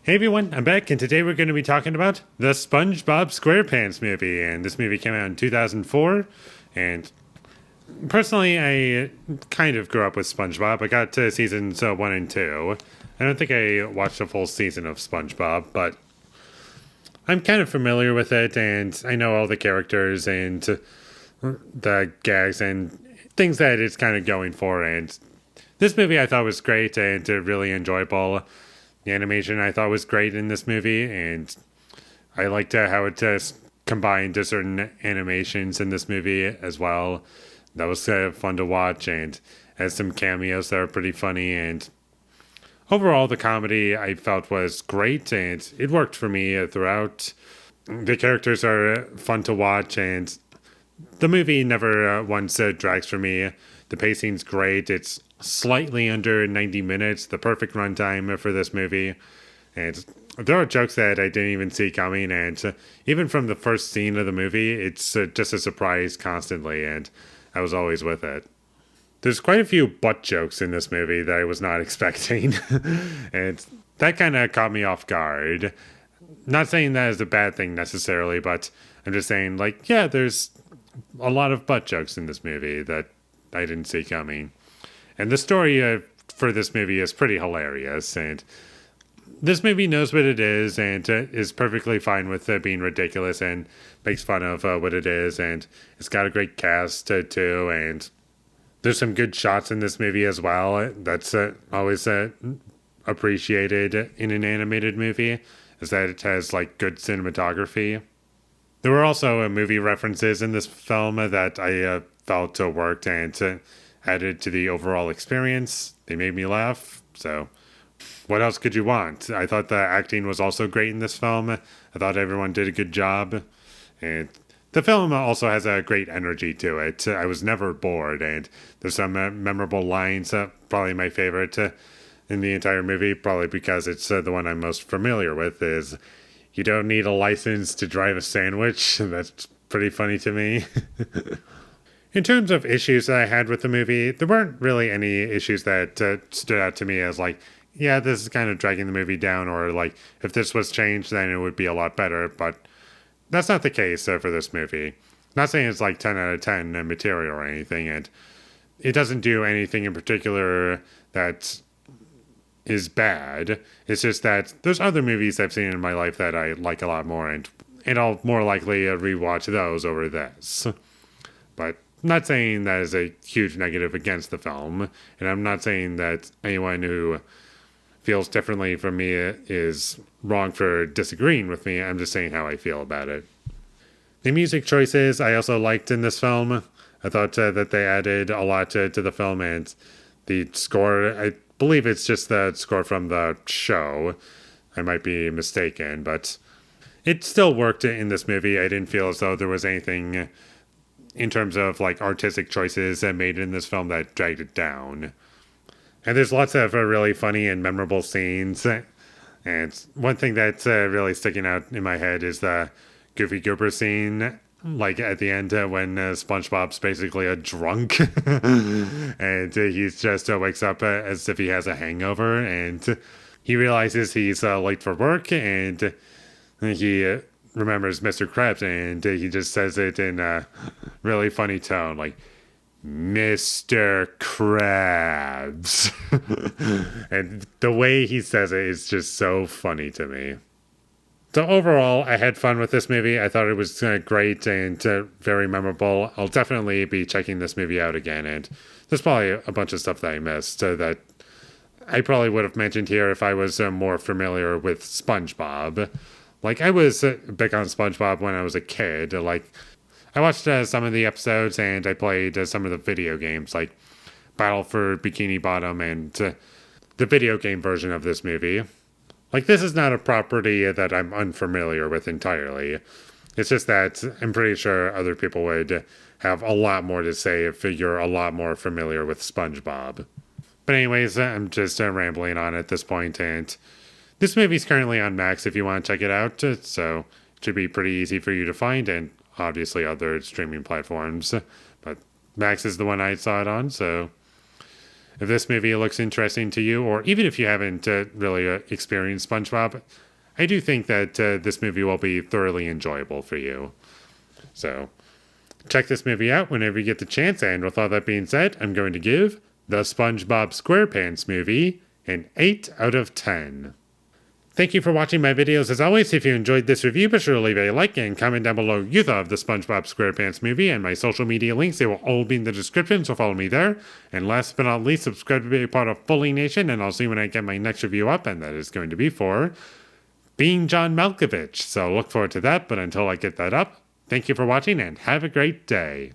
Hey everyone, I'm back, and today we're going to be talking about the SpongeBob SquarePants movie. And this movie came out in 2004. And personally, I kind of grew up with SpongeBob. I got to seasons 1 and 2. I don't think I watched a full season of SpongeBob, but I'm kind of familiar with it, and I know all the characters and the gags and things that it's kind of going for. And this movie I thought was great and really enjoyable. The animation I thought was great in this movie, and I liked how it combined certain animations in this movie as well. That was fun to watch, and has some cameos that are pretty funny. And overall, the comedy I felt was great, and it worked for me throughout. The characters are fun to watch, and the movie never once drags for me. The pacing's great. It's slightly under 90 minutes, the perfect runtime for this movie. And there are jokes that I didn't even see coming, and even from the first scene of the movie, it's just a surprise constantly, and I was always with it. There's quite a few butt jokes in this movie that I was not expecting, and that kind of caught me off guard. Not saying that is a bad thing necessarily, but I'm just saying, like, yeah, there's a lot of butt jokes in this movie that I didn't see coming. And the story for this movie is pretty hilarious, and this movie knows what it is and is perfectly fine with being ridiculous and makes fun of what it is, and it's got a great cast too, and there's some good shots in this movie as well. That's always appreciated in an animated movie, is that it has like good cinematography. There were also movie references in this film that I felt worked and added to the overall experience. They made me laugh, so what else could you want? I thought the acting was also great in this film. I thought everyone did a good job, and the film also has a great energy to it. I was never bored, and there's some memorable lines, probably my favorite in the entire movie, probably because it's the one I'm most familiar with, is "You don't need a license to drive a sandwich." That's pretty funny to me. In terms of issues that I had with the movie, there weren't really any issues that stood out to me as like, yeah, this is kind of dragging the movie down, or like, if this was changed, then it would be a lot better. But that's not the case for this movie. Not saying it's like 10 out of 10 material or anything, and it doesn't do anything in particular that is bad. It's just that there's other movies I've seen in my life that I like a lot more, and I'll more likely rewatch those over this. But I'm not saying that is a huge negative against the film, and I'm not saying that anyone who feels differently from me is wrong for disagreeing with me. I'm just saying how I feel about it. The music choices I also liked in this film. I thought that they added a lot to the film, and the score, I believe it's just the score from the show. I might be mistaken, but it still worked in this movie. I didn't feel as though there was anything in terms of like artistic choices made in this film that dragged it down. And there's lots of really funny and memorable scenes. And one thing that's really sticking out in my head is the Goofy Goober scene, like at the end when SpongeBob's basically a drunk and he's just wakes up as if he has a hangover, and he realizes he's late for work, and he remembers Mr. Krabs, and he just says it in a really funny tone, like, "Mr. Krabs." And the way he says it is just so funny to me. So overall, I had fun with this movie. I thought it was great and very memorable. I'll definitely be checking this movie out again, and there's probably a bunch of stuff that I missed that I probably would have mentioned here if I was more familiar with SpongeBob. Like, I was big on SpongeBob when I was a kid. Like, I watched some of the episodes, and I played some of the video games, like Battle for Bikini Bottom and the video game version of this movie. Like, this is not a property that I'm unfamiliar with entirely. It's just that I'm pretty sure other people would have a lot more to say if you're a lot more familiar with SpongeBob. But anyways, I'm just rambling on at this point, and this movie's currently on Max if you want to check it out, so it should be pretty easy for you to find, and obviously other streaming platforms. But Max is the one I saw it on, so if this movie looks interesting to you, or even if you haven't really experienced SpongeBob, I do think that this movie will be thoroughly enjoyable for you. So check this movie out whenever you get the chance, and with all that being said, I'm going to give the SpongeBob SquarePants movie an 8 out of 10. Thank you for watching my videos. As always, if you enjoyed this review, be sure to leave a like and comment down below what you thought of the SpongeBob SquarePants movie, and my social media links, they will all be in the description, so follow me there. And last but not least, subscribe to be a part of Foley Nation, and I'll see you when I get my next review up, and that is going to be for Being John Malkovich. So look forward to that, but until I get that up, thank you for watching and have a great day.